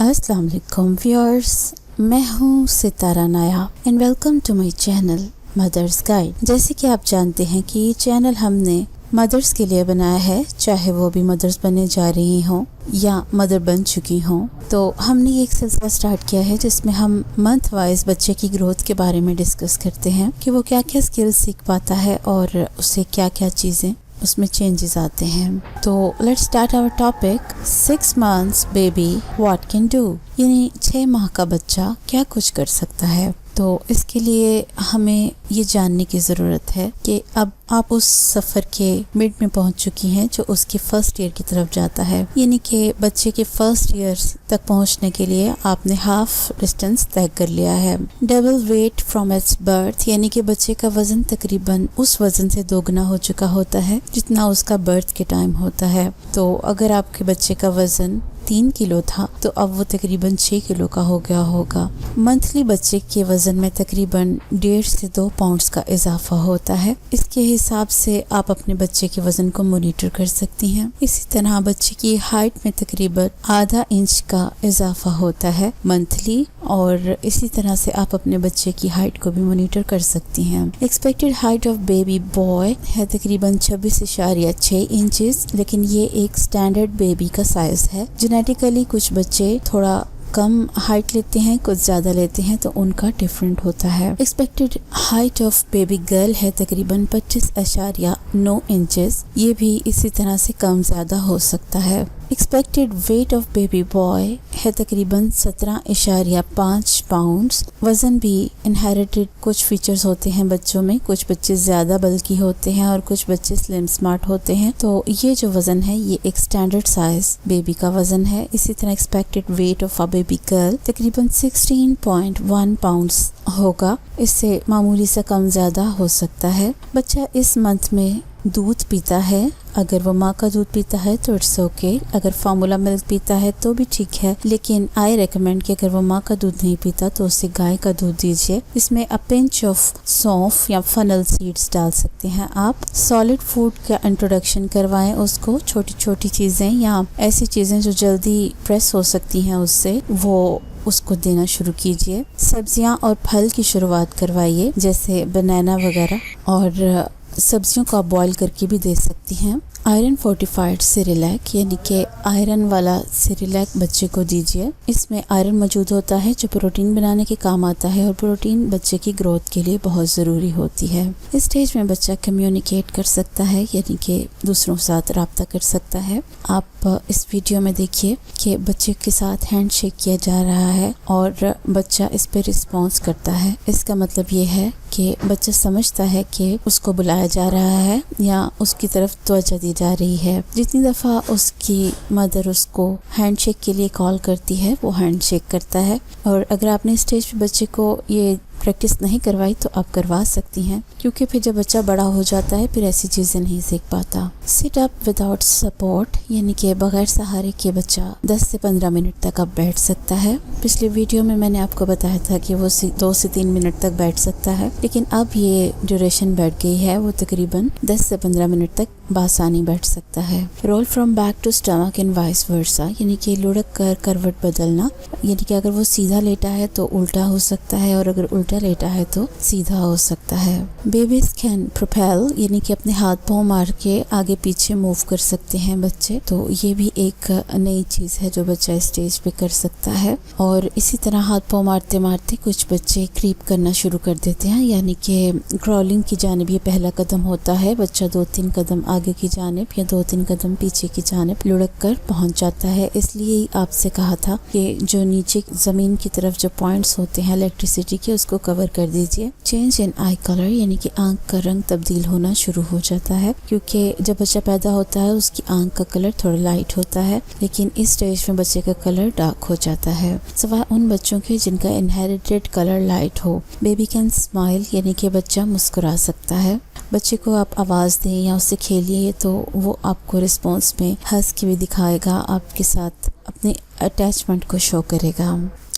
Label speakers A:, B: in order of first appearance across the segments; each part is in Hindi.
A: अस्सलाम वालेकुम व्यूअर्स, मैं हूँ Sitara Nayab and welcome to my channel mother's guide. जैसे कि आप जानते हैं कि ये चैनल हमने मदर्स के लिए बनाया है, चाहे वो भी मदर्स बनने जा रही हों या मदर बन चुकी हों। तो हमने ये एक सिलसिला स्टार्ट किया है जिसमें हम मंथ वाइज बच्चे की ग्रोथ के बारे में डिस्कस करते हैं कि वो क्या क्या स्किल्स सीख पाता है और उससे क्या क्या चीज़ें उसमें चेंजेस आते हैं। तो let's start our topic 6 months baby what can do, यानी 6 माह का बच्चा क्या कुछ कर सकता है। तो इसके लिए हमें ये जानने की ज़रूरत है कि अब आप उस सफ़र के मिड में पहुंच चुकी हैं जो उसके फर्स्ट ईयर की तरफ जाता है, यानी कि बच्चे के फर्स्ट ईयर तक पहुंचने के लिए आपने हाफ डिस्टेंस तय कर लिया है। Double weight from its birth, यानी कि बच्चे का वजन तकरीबन उस वजन से दोगुना हो चुका होता है जितना उसका बर्थ के टाइम होता है। तो अगर आपके बच्चे का वजन 3 किलो था तो अब वो तकरीबन 6 किलो का हो गया होगा। मंथली बच्चे के वजन में तकरीबन 1.5 से 2 पाउंड्स का इजाफा होता है। इसके हिसाब से आप अपने बच्चे के वजन को मॉनिटर कर सकती हैं। इसी तरह बच्चे की हाइट में तकरीबन आधा इंच का इजाफा होता है मंथली, और इसी तरह से आप अपने बच्चे की हाइट को भी मॉनिटर कर सकती हैं। Expected height of baby boy है तकरीबन 26.6 इंचेस, लेकिन ये एक स्टैंडर्ड बेबी का साइज है। जेनेटिकली कुछ बच्चे थोड़ा कम हाइट लेते हैं, कुछ ज़्यादा लेते हैं, तो उनका डिफरेंट होता है। Expected height of baby girl है तकरीबन 25.9 इंचेस, ये भी इसी तरह से कम ज़्यादा हो सकता है। Expected weight of baby boy है तकरीबन 17.5 पाउंड्स। वज़न भी इनहेरिटेड कुछ फीचर्स होते हैं बच्चों में, कुछ बच्चे ज़्यादा बल्की होते हैं और कुछ बच्चे स्लिम स्मार्ट होते हैं। तो ये जो वज़न है ये एक स्टैंडर्ड साइज बेबी का वज़न है। इसी तरह expected weight of a baby girl तकरीबन 16.1 पाउंड्स होगा, इससे मामूली सा कम ज़्यादा हो सकता है। बच्चा इस मंथ में दूध पीता है, अगर वो माँ का दूध पीता है तो इट्स ओके, अगर फार्मूला मिल्क पीता है तो भी ठीक है, लेकिन आई रेकमेंड कि अगर वो माँ का दूध नहीं पीता तो उसे गाय का दूध दीजिए। इसमें अ पिंच ऑफ सौंफ या फनल सीड्स डाल सकते हैं आप। सॉलिड फूड का इंट्रोडक्शन करवाएं उसको, छोटी छोटी चीज़ें या ऐसी चीज़ें जो जल्दी प्रेस हो सकती हैं उससे, वो उसको देना शुरू कीजिए। सब्जियां और फल की शुरुआत करवाइए, जैसे बनाना वगैरह, और सब्जियों को आप बॉईल करके भी दे सकती हैं। आयरन फोर्टिफाइड सिरिलैक, यानी कि आयरन वाला सिरिलैक बच्चे को दीजिए। इसमें आयरन मौजूद होता है जो प्रोटीन बनाने के काम आता है, और प्रोटीन बच्चे की ग्रोथ के लिए बहुत ज़रूरी होती है। इस स्टेज में बच्चा कम्युनिकेट कर सकता है, यानी कि दूसरों के साथ रब्ता कर सकता है। आप इस वीडियो में देखिए कि बच्चे के साथ हैंड शेक किया जा रहा है और बच्चा इस पर रिस्पॉन्स करता है। इसका मतलब ये है कि बच्चा समझता है कि उसको बुलाया जा रहा है या उसकी तरफ तवज्जो दी जा रही है। जितनी दफ़ा उसकी मदर उसको हैंडशेक के लिए कॉल करती है वो हैंडशेक करता है। और अगर आपने स्टेज पे बच्चे को ये प्रैक्टिस नहीं करवाई तो आप करवा सकती हैं, क्योंकि फिर जब बच्चा बड़ा हो जाता है फिर ऐसी चीज़ें नहीं सीख पाता। सिट अप विदाउट सपोर्ट, यानी कि बगैर सहारे के बच्चा 10 से 15 मिनट तक अब बैठ सकता है। पिछले वीडियो में मैंने आपको बताया था कि वो 2 से 3 मिनट तक बैठ सकता है, लेकिन अब ये ड्यूरेशन बढ़ गई है, वो तकरीबन 10 से 15 मिनट तक बासानी बैठ सकता है। Roll from back to stomach and vice versa, यानी कि लुढ़क कर करवट बदलना, यानी कि अगर वो सीधा लेटा है तो उल्टा हो सकता है, और अगर उल्टा लेटा है तो सीधा हो सकता है। बेबीज कैन प्रोपेल, यानी कि अपने हाथ पांव मार के आगे पीछे मूव कर सकते हैं बच्चे। तो ये भी एक नई चीज़ है जो बच्चा स्टेज पे कर सकता है। और इसी तरह हाथ पांव मारते मारते कुछ बच्चे क्रीप करना शुरू कर देते हैं, यानी कि क्रॉलिंग की जानिब ये पहला कदम होता है। बच्चा 2-3 कदम आगे की जानिब या 2-3 कदम पीछे की जानिब लुढ़क कर पहुंच जाता है। इसलिए आपसे कहा था कि जो नीचे जमीन की तरफ जो पॉइंट्स होते हैं इलेक्ट्रिसिटी के, उसको कवर कर दीजिए। चेंज इन आई कलर, यानी कि आंख का रंग तब्दील होना शुरू हो जाता है, क्योंकि जब बच्चा पैदा होता है उसकी आंख का कलर थोड़ा लाइट होता है, लेकिन इस स्टेज में बच्चे का कलर डार्क हो जाता है, सिवाय उन बच्चों के जिनका इनहेरिटेड कलर लाइट हो। बेबी कैन स्माइल, यानी कि बच्चा मुस्कुरा सकता है। बच्चे को आप आवाज़ दें या उससे खेलिए तो वो आपको रिस्पॉन्स में हंस के भी दिखाएगा, आपके साथ अपने अटैचमेंट को शो करेगा।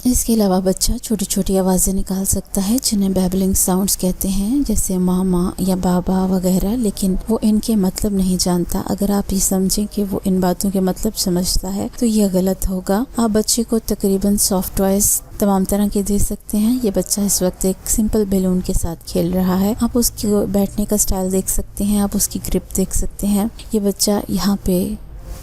A: इसके अलावा बच्चा छोटी छोटी आवाज़ें निकाल सकता है जिन्हें बैबलिंग साउंड्स कहते हैं, जैसे मामा या बाबा वगैरह, लेकिन वो इनके मतलब नहीं जानता। अगर आप ये समझें कि वो इन बातों के मतलब समझता है तो यह गलत होगा। आप बच्चे को तकरीबन सॉफ्ट टॉयज तमाम तरह के दे सकते हैं। ये बच्चा इस वक्त एक सिंपल बैलून के साथ खेल रहा है। आप उसकी बैठने का स्टाइल देख सकते हैं, आप उसकी ग्रिप देख सकते हैं। ये बच्चा यहाँ पे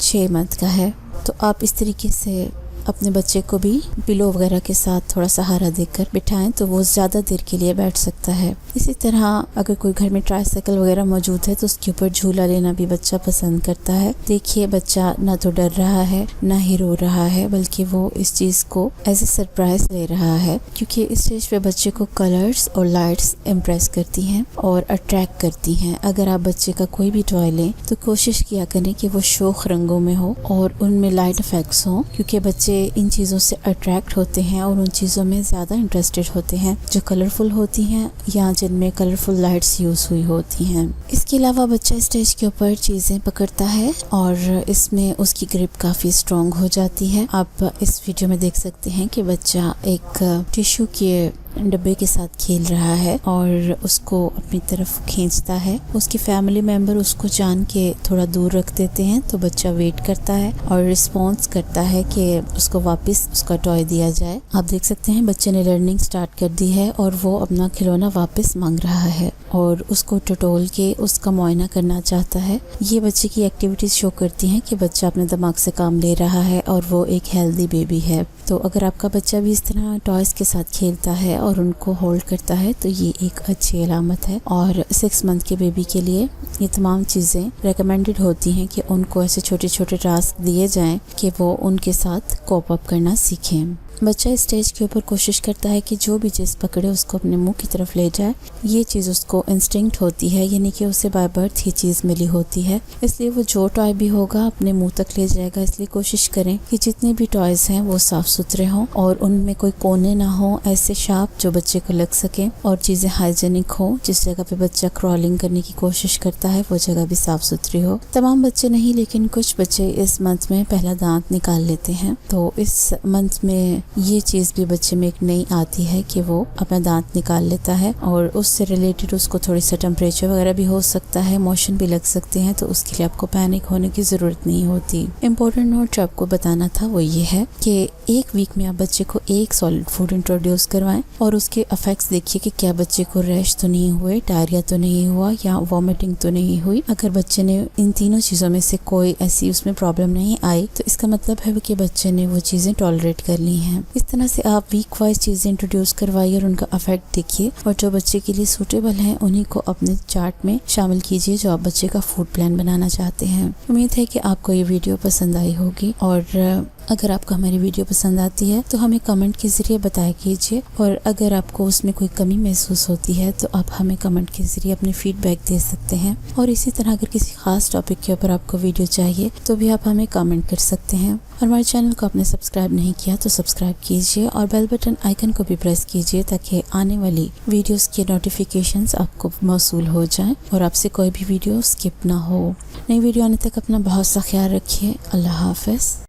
A: 6 मंथ का है, तो आप इस तरीके से अपने बच्चे को भी पिलो वगैरह के साथ थोड़ा सहारा देकर बिठाएं तो वो ज़्यादा देर के लिए बैठ सकता है। इसी तरह अगर कोई घर में ट्राइसाइकिल वगैरह मौजूद है तो उसके ऊपर झूला लेना भी बच्चा पसंद करता है। देखिए बच्चा ना तो डर रहा है ना ही रो रहा है, बल्कि वो इस चीज़ को एज ए सरप्राइज ले रहा है, क्योंकि इस स्टेज पे बच्चे को कलर्स और लाइट्स इम्प्रेस करती हैं और अट्रैक्ट करती हैं। अगर आप बच्चे का कोई भी टॉय लें तो कोशिश किया करें कि वो शोख रंगों में हो और उनमें लाइट इफेक्ट्स हों, क्योंकि बच्चे इन चीज़ों से अट्रैक्ट होते हैं और उन चीज़ों में ज़्यादा इंटरेस्टेड होते हैं जो कलरफुल होती हैं या जिनमें कलरफुल लाइट्स यूज़ हुई होती हैं। इसके अलावा बच्चा स्टेज के ऊपर चीज़ें पकड़ता है और इसमें उसकी ग्रिप काफ़ी स्ट्रॉन्ग हो जाती है। आप इस वीडियो में देख सकते हैं कि बच्चा एक टिश्यू के डब्बे के साथ खेल रहा है और उसको अपनी तरफ खींचता है। उसकी फैमिली मेंबर उसको जान के थोड़ा दूर रख देते हैं तो बच्चा वेट करता है और रिस्पॉन्स करता है कि उसको वापस उसका टॉय दिया जाए। आप देख सकते हैं बच्चे ने लर्निंग स्टार्ट कर दी है और वो अपना खिलौना वापस मांग रहा है और उसको टटोल के उसका मुआयना करना चाहता है। ये बच्चे की एक्टिविटीज शो करती हैं कि बच्चा अपने दिमाग से काम ले रहा है और वो एक हेल्दी बेबी है। तो अगर आपका बच्चा भी इस तरह टॉयज के साथ खेलता है और उनको होल्ड करता है तो ये एक अच्छी अलामत है। और 6 मंथ के बेबी के लिए ये तमाम चीज़ें रेकमेंडेड होती हैं कि उनको ऐसे छोटे छोटे टास्क दिए जाएं कि वो उनके साथ कोप अप करना सीखें। बच्चा स्टेज के ऊपर कोशिश करता है कि जो भी चीज़ पकड़े उसको अपने मुंह की तरफ ले जाए। ये चीज़ उसको इंस्टिंक्ट होती है, यानी कि उसे बाय बर्थ ही चीज़ मिली होती है, इसलिए वो जो टॉय भी होगा अपने मुंह तक ले जाएगा। इसलिए कोशिश करें कि जितने भी टॉयज हैं वो साफ सुथरे हों और उनमें कोई कोने ना हो ऐसे शार्प जो बच्चे को लग सके, और चीज़ें हाइजेनिक हो। जिस जगह पे बच्चा क्रॉलिंग करने की कोशिश करता है वो जगह भी साफ सुथरी हो। तमाम बच्चे नहीं, लेकिन कुछ बच्चे इस मंथ में पहला दांत निकाल लेते हैं, तो इस मंथ में ये चीज़ भी बच्चे में एक नई आती है कि वो अपना दांत निकाल लेता है और उससे रिलेटेड उसको थोड़ी सा टेम्परेचर वगैरह भी हो सकता है, मोशन भी लग सकते हैं, तो उसके लिए आपको पैनिक होने की ज़रूरत नहीं होती। इम्पोर्टेंट नोट जो आपको बताना था वो ये है कि एक वीक में आप बच्चे को एक सॉलिड फूड इंट्रोड्यूस करवाएं और उसके इफेक्ट्स देखिए कि क्या बच्चे को रैश तो नहीं हुए, डायरिया तो नहीं हुआ या वॉमिटिंग तो नहीं हुई। अगर बच्चे ने इन तीनों चीज़ों में से कोई ऐसी उसमें प्रॉब्लम नहीं आई तो इसका मतलब है कि बच्चे ने वो चीज़ें टॉलरेट कर ली हैं। इस तरह से आप वीक वाइज चीज़ें इंट्रोड्यूस करवाइए और उनका इफेक्ट देखिए और जो बच्चे के लिए सूटेबल हैं उन्हीं को अपने चार्ट में शामिल कीजिए जो आप बच्चे का फूड प्लान बनाना चाहते हैं। उम्मीद है कि आपको ये वीडियो पसंद आई होगी और अगर आपको हमारी वीडियो पसंद आती है तो हमें कमेंट के ज़रिए बताया कीजिए, और अगर आपको उसमें कोई कमी महसूस होती है तो आप हमें कमेंट के ज़रिए अपनी फीडबैक दे सकते हैं। और इसी तरह अगर किसी खास टॉपिक के ऊपर आपको वीडियो चाहिए तो भी आप हमें कमेंट कर सकते हैं। और हमारे चैनल को आपने सब्सक्राइब नहीं किया तो सब्सक्राइब कीजिए और बेल बटन आइकन को भी प्रेस कीजिए ताकि आने वाली वीडियोस के नोटिफिकेशंस आपको मौसूल हो जाएं और आपसे कोई भी वीडियो स्किप ना हो। नई वीडियो आने तक अपना बहुत सा ख्याल रखिए। अल्लाह हाफ़िज़।